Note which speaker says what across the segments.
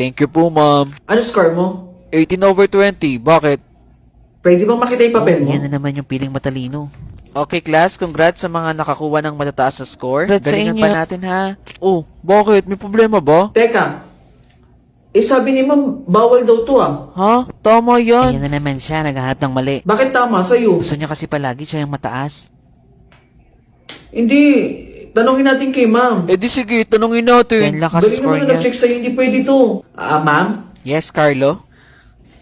Speaker 1: Thank you po, ma'am.
Speaker 2: Ano score mo?
Speaker 1: 18/20. Bakit?
Speaker 2: Pwede bang makita yung papel mo?
Speaker 3: Yan na naman yung piling matalino.
Speaker 1: Okay, class. Congrats sa mga nakakuha ng matataas na score.
Speaker 3: Congrats sa
Speaker 1: Galingan
Speaker 3: inyo.
Speaker 1: pa natin, ha? Oh, bakit? May problema ba?
Speaker 2: Teka, sabi ni ma'am, bawal daw to ah.
Speaker 1: Ha? Tama yan.
Speaker 3: Ayan na naman siya, naghahanap ng mali.
Speaker 2: Bakit tama sa'yo?
Speaker 3: Gusto niya kasi palagi siya yung mataas.
Speaker 2: Hindi, tanongin natin kay ma'am.
Speaker 1: Eh di sige, tanungin natin.
Speaker 3: Yan lang kasi
Speaker 2: Dali
Speaker 3: score
Speaker 2: naman
Speaker 3: niya.
Speaker 2: na-check sa'yo, hindi pwede to. Ma'am?
Speaker 1: Yes, Carlo?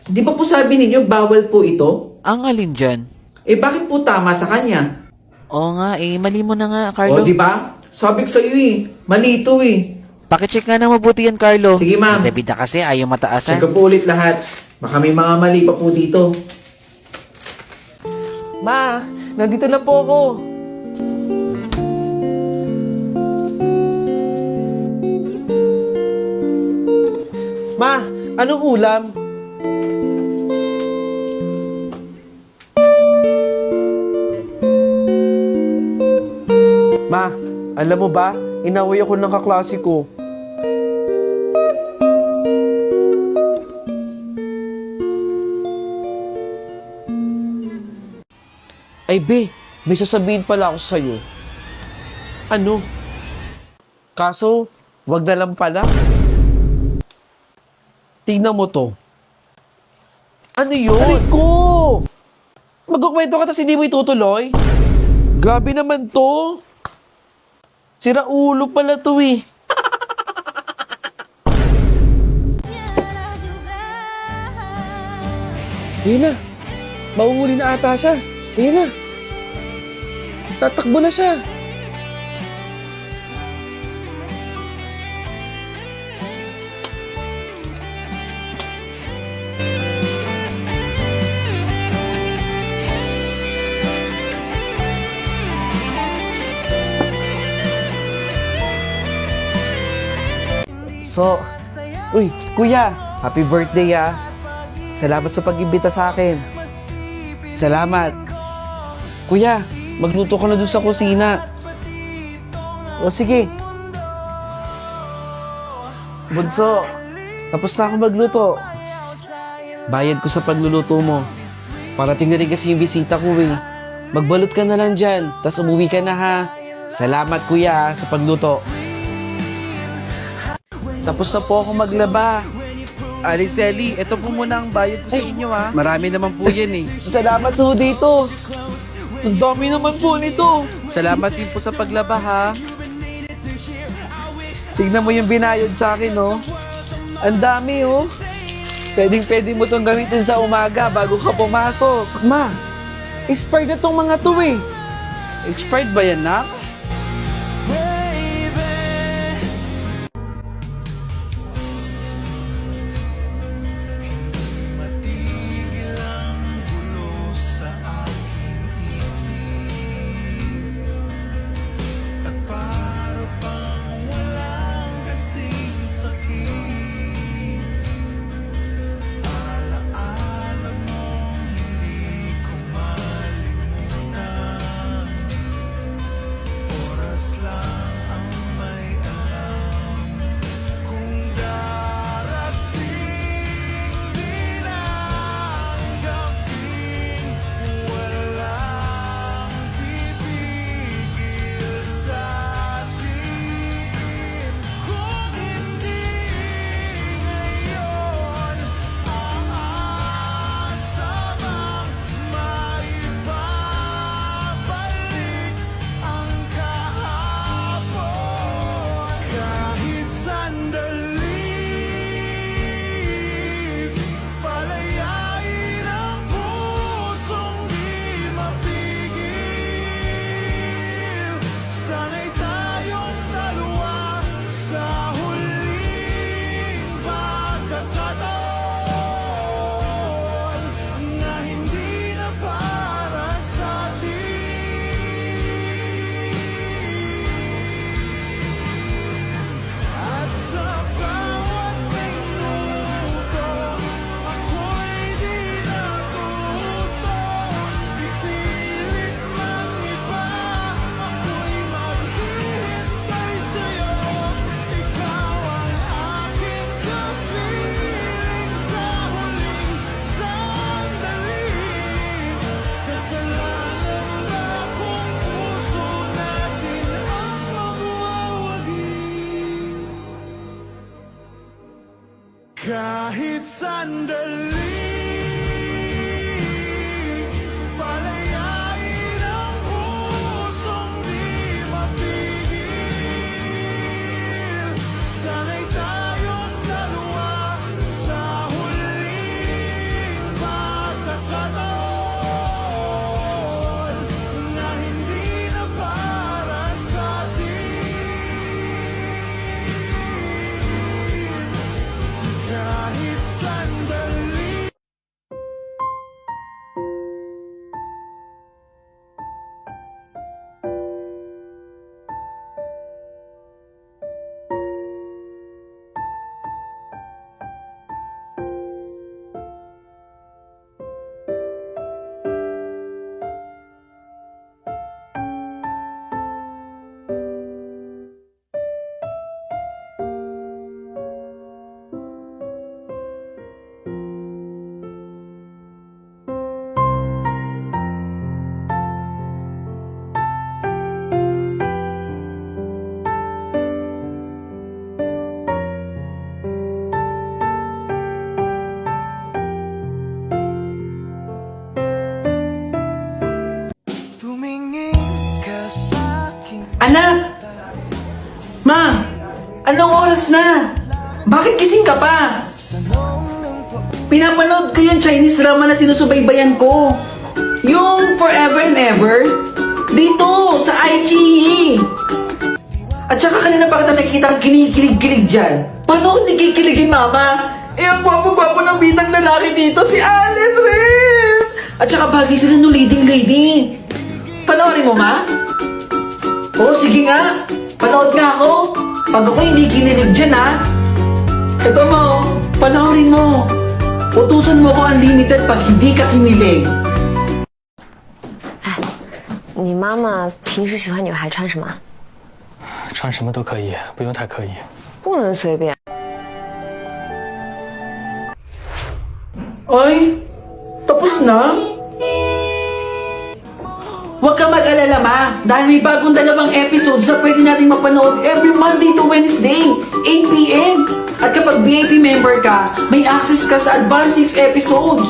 Speaker 2: Di ba po sabi ninyo, bawal po ito?
Speaker 1: Ang alin dyan?
Speaker 2: Bakit po tama sa kanya?
Speaker 3: Oo nga, mali mo na nga,
Speaker 2: O,
Speaker 3: Carlo.
Speaker 2: di ba? Sabi ko sa'yo mali ito
Speaker 3: Pakicheck nga na mabuti yan, Carlo.
Speaker 2: Sige, ma'am.
Speaker 3: Bida kasi, ayaw mataasan.
Speaker 2: Check ko po ulit lahat. Baka may mga mali pa po dito.
Speaker 4: Ma, nandito na po ako. Ma, anong ulam? Ma, alam mo ba, inaway ako ng kaklase ko. Ay, be, may sasabihin pala ako sa'yo. Ano? Kaso, wag na lang pala. Tingnan mo to. Ano yun? Aray ko! Magkukwento ka tas hindi mo itutuloy? Grabe naman to. Sira ulo pala to eh. Yan na. Mauhuli na ata siya. Yan na. Tatakbo na siya. So, uy, kuya, happy birthday ah. Salamat sa pag-imbita sa akin. Salamat. Kuya, magluto ka na dun sa kusina. O sige. Bunso, tapos na ako magluto. Bayad ko sa pagluluto mo. Parating na rin kasi yung bisita ko eh. Magbalot ka na lang dyan, tas umuwi ka na ha. Salamat kuya sa pagluto. Tapos na po ako maglaba.
Speaker 1: Aling Selly, ito po muna ang bayad ko sa inyo, ha? Marami naman po yan, eh.
Speaker 4: Salamat po dito. Ang dami naman po nito.
Speaker 1: Salamat din po sa paglaba, ha?
Speaker 4: Tignan mo yung binayad sa akin, oh. Ang dami, oh. Pwedeng-pwede mo itong gamitin sa umaga bago ka pumasok. Ma, expired na tong mga to, eh.
Speaker 1: Expired ba yan, nak?
Speaker 5: Kahit sandali, palayain ang pusong di mapigil. Sana'y tayong dalawa sa huling pagkakataon na hindi na para sa atin. Kahit sandali. Tumingin ka sa akin.
Speaker 2: Anak! Ma! Anong oras na? Bakit gising ka pa? Pinapanood ko yung Chinese drama na sinusubaybayan ko. Yung Forever and Ever. Dito, sa iQIYI. At saka kanina pa kita nakikita kinikilig-kilig dyan. Paano hindi kikiligin, Mama? Eh, ang gwapo-gwapo ng bitang lalaki dito, si Allen rin! At saka bagay sila no leading lady. Panoorin mo, Ma? Oo, sige nga. Panood nga ako. Pag ako hindi kinilig dyan, ha? Ito mo, panoorin mo. Utusan mo ko unlimited pag hindi ka kinilig.
Speaker 6: 你妈妈平时喜欢女孩穿什么？
Speaker 7: 穿什么都可以，不用太刻意。
Speaker 6: 不能随便。
Speaker 2: Ay, tapos na? Huwag ka mag-alala, Ma. Dahil may bagong dalawang episodes na pwede natin mapanood every Monday to Wednesday, 8 p.m. At kapag VIP member ka, may access ka sa advanced 6 episodes.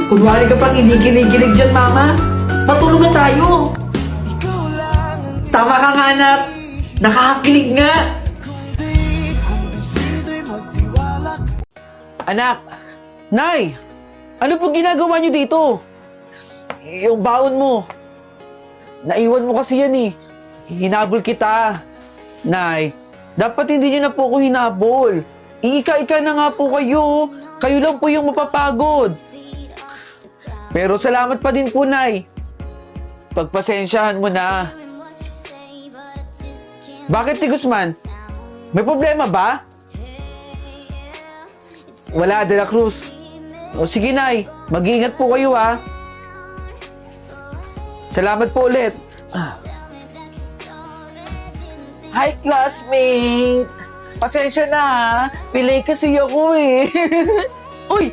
Speaker 2: Kunwari ka pang hindi kinikilig dyan, Mama. Matulog na tayo. Tama ka nga, anak. Nakakakilig nga. Anak, Nay, ano pong ginagawa niyo dito? Yung baon mo. Naiwan mo kasi yan eh. Hinabol kita. Nay, dapat hindi niyo na po ako hinabol. Iika-ika na nga po kayo. Kayo lang po yung mapapagod. Pero salamat pa din po, Nay. Pagpasensyahan mo na. Bakit, Ti Guzman? May problema ba? Wala, De La Cruz. O sige, Nay. Mag-iingat po kayo, ha. Salamat po ulit. Hi, classmate. Pasensya na, ha. Pilay kasi ako, eh. Uy!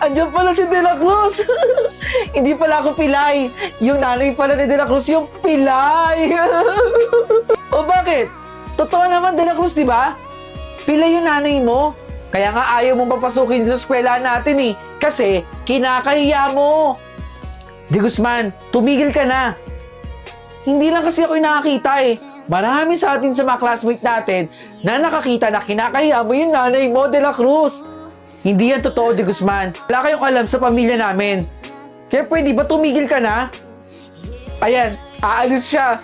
Speaker 2: Andiyan pala si De La Cruz. Hindi pala ako pilay. Yung nanay pala ni De La Cruz yung pilay. O bakit? Totoo naman, De La Cruz, di ba? Pilay yung nanay mo. Kaya nga ayaw mong papasukin sa eskwela natin eh. Kasi kinakahiya mo. De Guzman, tumigil ka na. Hindi lang kasi ako yung nakakita eh. Marami sa atin sa mga classmate natin na nakakita na kinakahiya mo yung nanay mo, De La Cruz. Hindi yan totoo, De Guzman. Wala kayong alam sa pamilya namin. Kaya pwede ba tumigil ka na? Ayan, aalis siya.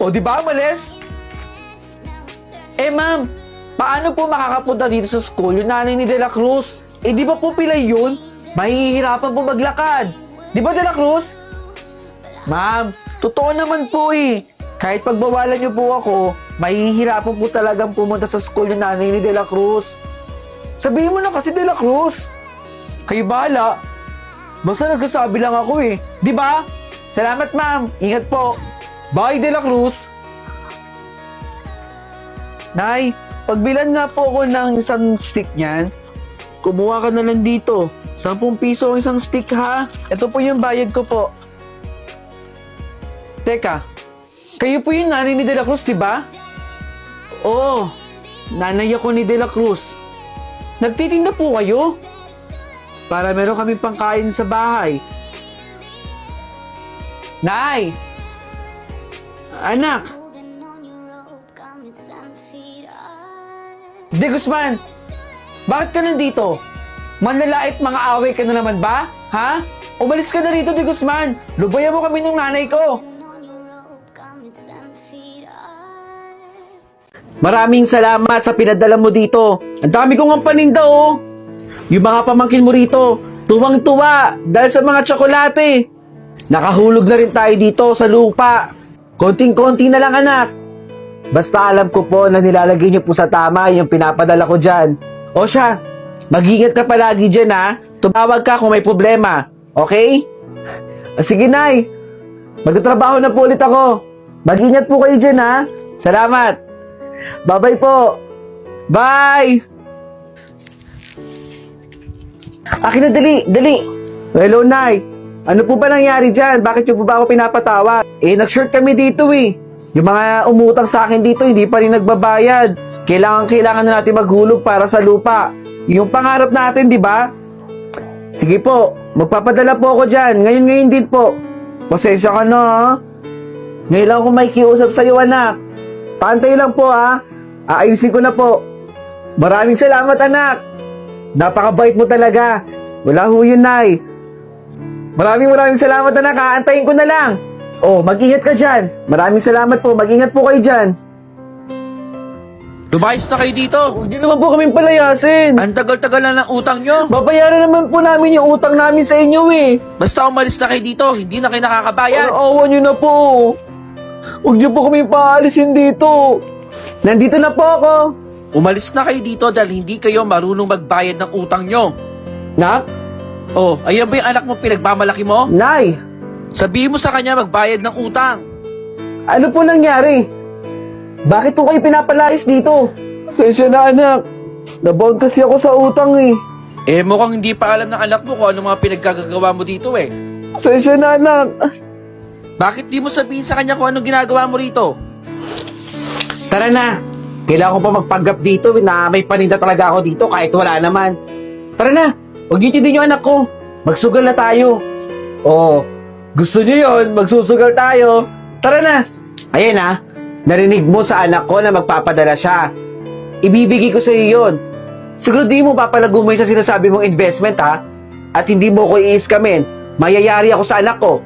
Speaker 2: O di ba, malis? Eh ma'am, paano po makakapunta dito sa school yung nanay ni De La Cruz? Eh di ba po pilay yun? Mahihirapan po maglakad. Di ba, De La Cruz? Ma'am, totoo naman po eh. Kahit pagbawalan niyo po ako, mahihirapan po talagang pumunta sa school yung nanay ni De La Cruz. Sabihin mo na kasi, De La Cruz. Kayo bahala. Basta nagsasabi lang ako eh. Di ba? Salamat, ma'am. Ingat po. Bye, De La Cruz. Nay, pagbilan nga po ako ng isang stick niyan. Kumuha ka na lang dito. 10 piso ang isang stick, ha? Ito po yung bayad ko po. Teka, kayo po yung nanay ni De La Cruz, di ba? Oo, nanay ako ni De La Cruz. Nagtitinda po kayo?
Speaker 4: Para meron kami pangkain sa bahay.
Speaker 2: Nay! Anak! De Guzman! Bakit ka nandito? Manlalait mga away ka na naman ba? Ha? Umalis ka na rito, De Guzman! Lubayan mo kami ng nanay ko!
Speaker 4: Maraming salamat sa pinadala mo dito. Ang dami kong ang paninda, oh. Yung mga pamangkin mo rito, tuwang-tuwa dahil sa mga tsokolate. Nakahulog na rin tayo dito sa lupa. Konting-konti na lang, anak. Basta alam ko po na nilalagay niyo po sa tama yung pinapadala ko dyan. O siya, mag-ingat ka palagi dyan, ha. Tumawag ka kung may problema. Okay? Sige, Nay. Magtatrabaho na po ulit ako. Mag-ingat po kayo dyan, ha. Salamat. Bye-bye po. Bye! Akin na, dali. Hello, Nay. Ano po ba nangyari dyan? Bakit yung po ba ako pinapatawag? Nag-short kami dito eh. Yung mga umutang sa akin dito, hindi pa rin nagbabayad. Kailangan na natin maghulog para sa lupa. Yung pangarap natin, di ba? Sige po, magpapadala po ako dyan. Ngayon din po. Pasensya ka na, ha? Ngayon lang ako may kiusap sa'yo, anak. Pantay lang po, ha? Aayusin ko na po. Maraming salamat, anak. Napakabait mo talaga. Wala ho yun, Nay. Maraming salamat, anak, ha? Antayin ko na lang. Oh, mag-ingat ka dyan. Maraming salamat po. Mag-ingat po kayo dyan.
Speaker 1: Lumayas na kayo dito.
Speaker 2: Huwag niyo naman po kaming palayasin.
Speaker 1: Ang tagal-tagal na ng utang nyo.
Speaker 2: Babayaran naman po namin yung utang namin sa inyo eh.
Speaker 1: Basta umalis na kayo dito, hindi na kayo nakakabayad.
Speaker 2: Awa niyo na po. Huwag niyo po kami paalisin dito.
Speaker 4: Nandito na po ako.
Speaker 1: Umalis na kayo dito dahil hindi kayo marunong magbayad ng utang nyo.
Speaker 4: Nak?
Speaker 1: Oh, ayan ba yung anak mo pinagmamalaki mo?
Speaker 4: Nay?
Speaker 1: Sabihin mo sa kanya magbayad ng utang.
Speaker 4: Ano po nangyari? Bakit po kayo pinapalayas dito?
Speaker 2: Pasensya na anak. Nabound kasi ako sa utang eh.
Speaker 1: Mukhang hindi pa alam ng anak mo kung ano mga pinaggagawa mo dito eh.
Speaker 2: Pasensya na anak.
Speaker 1: Bakit di mo sabihin sa kanya kung anong ginagawa mo rito?
Speaker 4: Tara na. Kailangan ko pa magpanggap dito na may paninda talaga ako dito kahit wala naman. Tara na. Huwag niyo tindin yung anak ko. Magsugal na tayo. Oh, gusto niyo yon? Magsusugal tayo. Tara na. Ayan ha. Narinig mo sa anak ko na magpapadala siya. Ibibigay ko sa iyo yun. Siguro di mo papalagumoy sa sinasabi mong investment ha. At hindi mo ko i-iskamin. Mayayari ako sa anak ko.